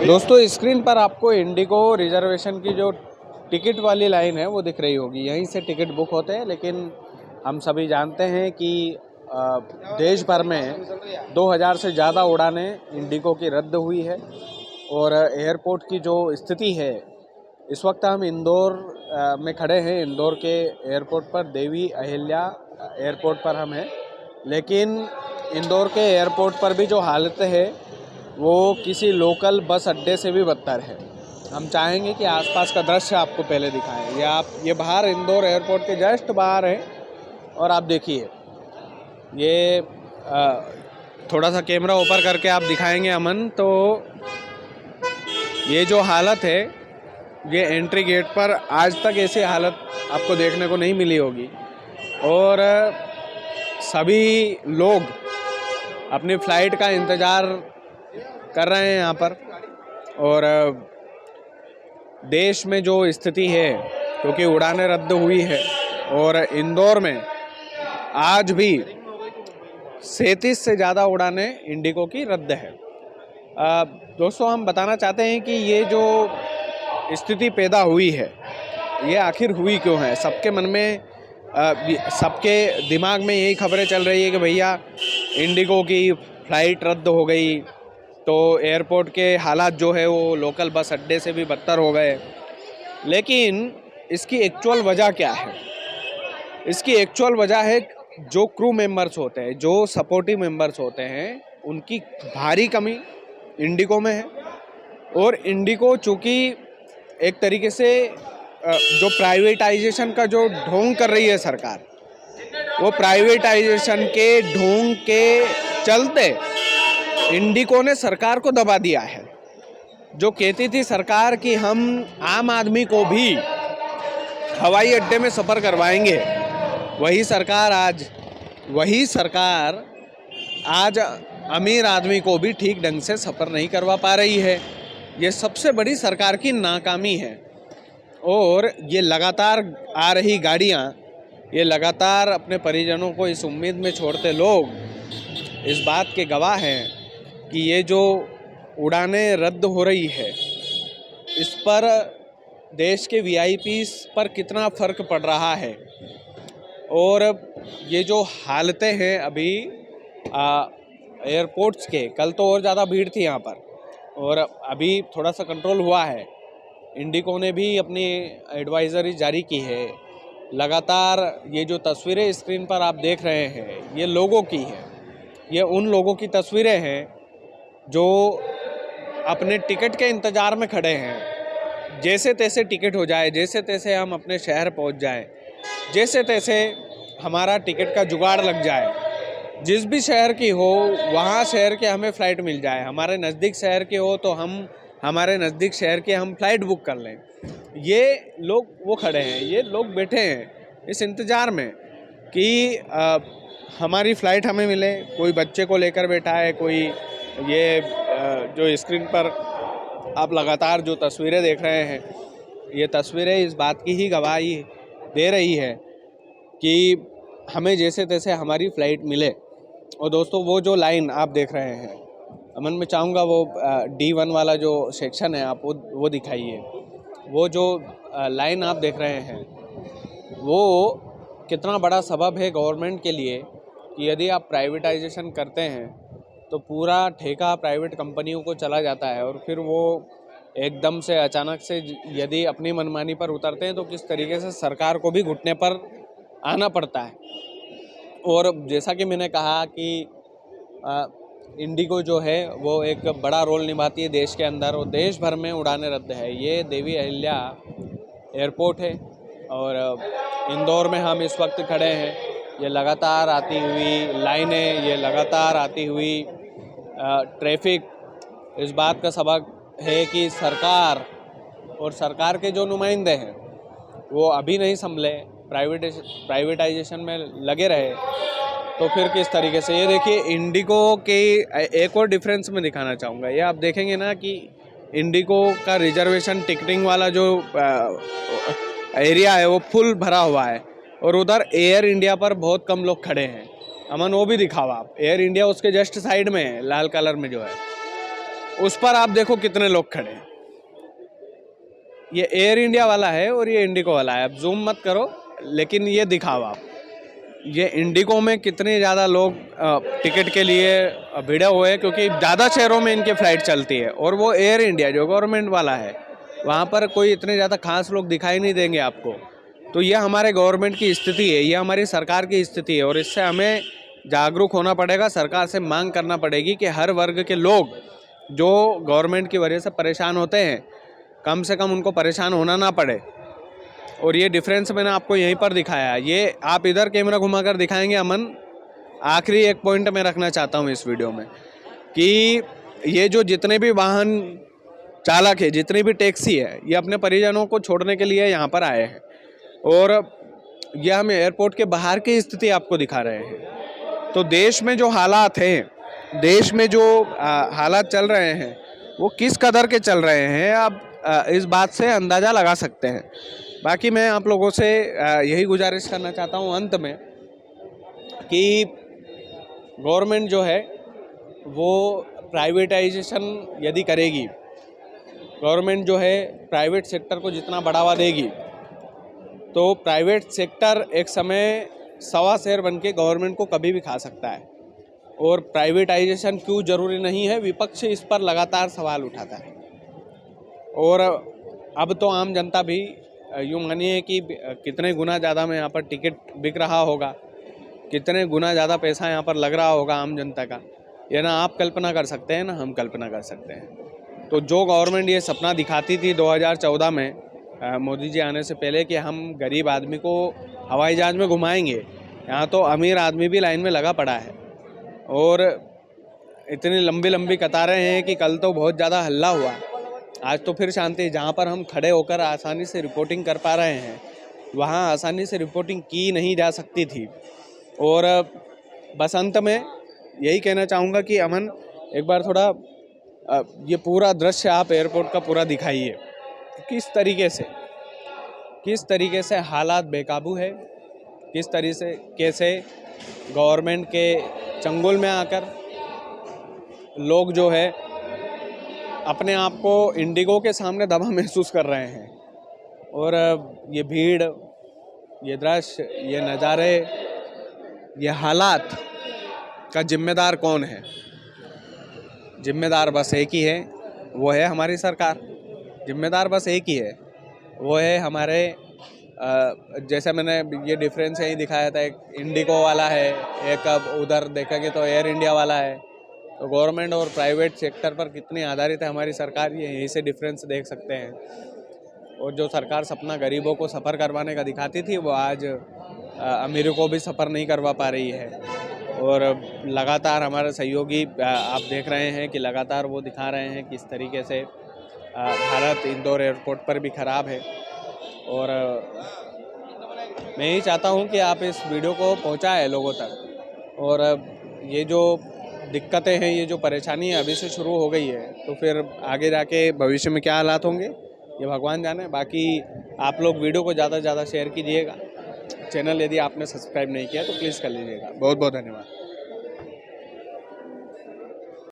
दोस्तों स्क्रीन पर आपको इंडिगो रिजर्वेशन की जो टिकट वाली लाइन है वो दिख रही होगी। यहीं से टिकट बुक होते हैं, लेकिन हम सभी जानते हैं कि देश भर में 2000 से ज़्यादा उड़ानें इंडिगो की रद्द हुई है। और एयरपोर्ट की जो स्थिति है, इस वक्त हम इंदौर में खड़े हैं। इंदौर के एयरपोर्ट पर, देवी अहिल्या एयरपोर्ट पर हम हैं, लेकिन इंदौर के एयरपोर्ट पर भी जो हालत है वो किसी लोकल बस अड्डे से भी बदतर है। हम चाहेंगे कि आसपास का दृश्य आपको पहले दिखाएं। ये बाहर इंदौर एयरपोर्ट के जस्ट बाहर है, और आप देखिए ये थोड़ा सा कैमरा ऊपर करके आप दिखाएंगे अमन, तो ये जो हालत है, ये एंट्री गेट पर आज तक ऐसी हालत आपको देखने को नहीं मिली होगी। और सभी लोग अपनी फ़्लाइट का इंतज़ार कर रहे हैं यहाँ पर। और देश में जो स्थिति है, क्योंकि उड़ानें रद्द हुई है और इंदौर में आज भी 37 से ज़्यादा उड़ानें इंडिगो की रद्द है। दोस्तों, हम बताना चाहते हैं कि ये जो स्थिति पैदा हुई है, ये आखिर हुई क्यों है। सबके मन में, सबके दिमाग में यही खबरें चल रही है कि भैया इंडिगो की फ़्लाइट रद्द हो गई, तो एयरपोर्ट के हालात जो है वो लोकल बस अड्डे से भी बदतर हो गए। लेकिन इसकी एक्चुअल वजह क्या है? इसकी एक्चुअल वजह है जो क्रू मेंबर्स होते हैं, जो सपोर्टिव मेंबर्स होते हैं, उनकी भारी कमी इंडिगो में है। और इंडिगो चूँकि एक तरीके से जो प्राइवेटाइजेशन का जो ढोंग कर रही है सरकार, वो प्राइवेटाइजेशन के ढोंग के चलते इंडिगो ने सरकार को दबा दिया है। जो कहती थी सरकार कि हम आम आदमी को भी हवाई अड्डे में सफ़र करवाएंगे, वही सरकार आज अमीर आदमी को भी ठीक ढंग से सफ़र नहीं करवा पा रही है। ये सबसे बड़ी सरकार की नाकामी है। और ये लगातार आ रही गाड़ियाँ, ये लगातार अपने परिजनों को इस उम्मीद में छोड़ते लोग इस बात के गवाह हैं कि ये जो उड़ानें रद्द हो रही है, इस पर देश के वीआईपीज़ पर कितना फ़र्क पड़ रहा है। और ये जो हालतें हैं अभी एयरपोर्ट्स के, कल तो और ज़्यादा भीड़ थी यहाँ पर, और अभी थोड़ा सा कंट्रोल हुआ है। इंडिगो ने भी अपनी एडवाइज़री जारी की है। लगातार ये जो तस्वीरें स्क्रीन पर आप देख रहे हैं, ये लोगों की है। ये उन लोगों की तस्वीरें हैं जो अपने टिकट के इंतज़ार में खड़े हैं। जैसे तैसे टिकट हो जाए, जैसे तैसे हम अपने शहर पहुंच जाएं, जैसे तैसे हमारा टिकट का जुगाड़ लग जाए। जिस भी शहर की हो, वहाँ शहर के हमें फ़्लाइट मिल जाए। हमारे नज़दीक शहर के हो तो हमारे नज़दीक शहर के हम फ़्लाइट बुक कर लें। ये लोग वो खड़े हैं, ये लोग बैठे हैं इस इंतज़ार में कि हमारी फ़्लाइट हमें मिले। कोई बच्चे को लेकर बैठा है, कोई ये जो स्क्रीन पर आप लगातार जो तस्वीरें देख रहे हैं, ये तस्वीरें इस बात की ही गवाही दे रही है कि हमें जैसे तैसे हमारी फ़्लाइट मिले। और दोस्तों, वो जो लाइन आप देख रहे हैं, अमन मैं चाहूँगा वो D1 वाला जो सेक्शन है आप वो दिखाइए। वो जो लाइन आप देख रहे हैं, वो कितना बड़ा सबब है गवर्नमेंट के लिए कि यदि आप प्राइवेटाइजेशन करते हैं तो पूरा ठेका प्राइवेट कंपनियों को चला जाता है, और फिर वो एकदम से अचानक से यदि अपनी मनमानी पर उतरते हैं तो किस तरीके से सरकार को भी घुटने पर आना पड़ता है। और जैसा कि मैंने कहा कि इंडिगो जो है वो एक बड़ा रोल निभाती है देश के अंदर, और देश भर में उड़ानें रद्द है। ये देवी अहिल्या एयरपोर्ट है और इंदौर में हम इस वक्त खड़े हैं। ये लगातार आती हुई लाइनें, ये लगातार आती हुई ट्रैफिक इस बात का सबक है कि सरकार और सरकार के जो नुमाइंदे हैं वो अभी नहीं संभले, प्राइवेटाइजेशन में लगे रहे, तो फिर किस तरीके से। ये देखिए इंडिगो के एक और डिफरेंस मैं दिखाना चाहूँगा। ये आप देखेंगे ना कि इंडिगो का रिजर्वेशन टिकटिंग वाला जो एरिया है वो फुल भरा हुआ है, और उधर एयर इंडिया पर बहुत कम लोग खड़े हैं। अमन वो भी दिखावा आप, एयर इंडिया उसके जस्ट साइड में है, लाल कलर में जो है। उस पर आप देखो कितने लोग खड़े हैं। ये एयर इंडिया वाला है और ये इंडिगो वाला है। अब जूम मत करो, लेकिन ये दिखाओ आप, ये इंडिगो में कितने ज़्यादा लोग टिकट के लिए भिड़े हुए हैं, क्योंकि ज़्यादा शहरों में इनकी फ़्लाइट चलती है। और वो एयर इंडिया जो गवर्नमेंट वाला है, वहाँ पर कोई इतने ज़्यादा खास लोग दिखाई नहीं देंगे आपको। तो ये हमारे गवर्नमेंट की स्थिति है, ये हमारी सरकार की स्थिति है, और इससे हमें जागरूक होना पड़ेगा। सरकार से मांग करना पड़ेगी कि हर वर्ग के लोग जो गवर्नमेंट की वजह से परेशान होते हैं, कम से कम उनको परेशान होना ना पड़े। और ये डिफरेंस मैंने आपको यहीं पर दिखाया है। ये आप इधर कैमरा घुमाकर दिखाएंगे अमन। आखिरी एक पॉइंट मैं रखना चाहता हूँ इस वीडियो में कि ये जो जितने भी वाहन चालक है, जितनी भी टैक्सी है, ये अपने परिजनों को छोड़ने के लिए यहाँ पर आए हैं। और ये हम एयरपोर्ट के बाहर की स्थिति आपको दिखा रहे हैं। तो देश में जो हालात हैं, देश में जो हालात चल रहे हैं, वो किस कदर के चल रहे हैं, आप इस बात से अंदाज़ा लगा सकते हैं। बाकी मैं आप लोगों से यही गुजारिश करना चाहता हूँ अंत में कि गवर्नमेंट जो है वो प्राइवेटाइजेशन यदि करेगी, गवर्नमेंट जो है प्राइवेट सेक्टर को जितना बढ़ावा देगी, तो प्राइवेट सेक्टर एक समय सवा शेर बन के गवर्नमेंट को कभी भी खा सकता है। और प्राइवेटाइजेशन क्यों ज़रूरी नहीं है, विपक्ष इस पर लगातार सवाल उठाता है। और अब तो आम जनता भी यूँ मानिए कि कितने गुना ज़्यादा में यहाँ पर टिकट बिक रहा होगा, कितने गुना ज़्यादा पैसा यहाँ पर लग रहा होगा आम जनता का, ये ना आप कल्पना कर सकते हैं ना हम कल्पना कर सकते हैं। तो जो गवर्नमेंट ये सपना दिखाती थी 2014 में मोदी जी आने से पहले कि हम गरीब आदमी को हवाई जहाज़ में घुमाएंगे, यहाँ तो अमीर आदमी भी लाइन में लगा पड़ा है। और इतनी लंबी लंबी कतारें हैं कि कल तो बहुत ज़्यादा हल्ला हुआ, आज तो फिर शांति। जहाँ पर हम खड़े होकर आसानी से रिपोर्टिंग कर पा रहे हैं, वहाँ आसानी से रिपोर्टिंग की नहीं जा सकती थी। और बस अंत में यही कहना चाहूँगा कि अमन, एक बार थोड़ा ये पूरा दृश्य आप एयरपोर्ट का पूरा दिखाइए, किस तरीके से हालात बेकाबू है, किस तरीके से कैसे गवर्नमेंट के चंगुल में आकर लोग जो है अपने आप को इंडिगो के सामने दबा महसूस कर रहे हैं। और ये भीड़, ये दृश्य, ये नज़ारे, ये हालात का जिम्मेदार कौन है? जिम्मेदार बस एक ही है, वो है हमारी सरकार। जिम्मेदार बस एक ही है, वो है हमारे जैसे मैंने ये डिफरेंस यही दिखाया था, एक इंडिगो वाला है, एक अब उधर देखेंगे तो एयर इंडिया वाला है। तो गवर्नमेंट और प्राइवेट सेक्टर पर कितनी आधारित है हमारी सरकार, ये यहीं से डिफरेंस देख सकते हैं। और जो सरकार सपना गरीबों को सफ़र करवाने का दिखाती थी, वो आज अमीरों को भी सफ़र नहीं करवा पा रही है। और लगातार हमारे सहयोगी आप देख रहे हैं कि लगातार वो दिखा रहे हैं किस तरीके से भारत इंदौर एयरपोर्ट पर भी ख़राब है। और मैं ही चाहता हूं कि आप इस वीडियो को पहुंचाएं लोगों तक। और ये जो दिक्कतें हैं, ये जो परेशानी है अभी से शुरू हो गई है, तो फिर आगे जाके भविष्य में क्या हालात होंगे ये भगवान जाने। बाकी आप लोग वीडियो को ज़्यादा से ज़्यादा शेयर कीजिएगा। चैनल यदि आपने सब्सक्राइब नहीं किया तो प्लीज़ कर लीजिएगा। बहुत बहुत धन्यवाद।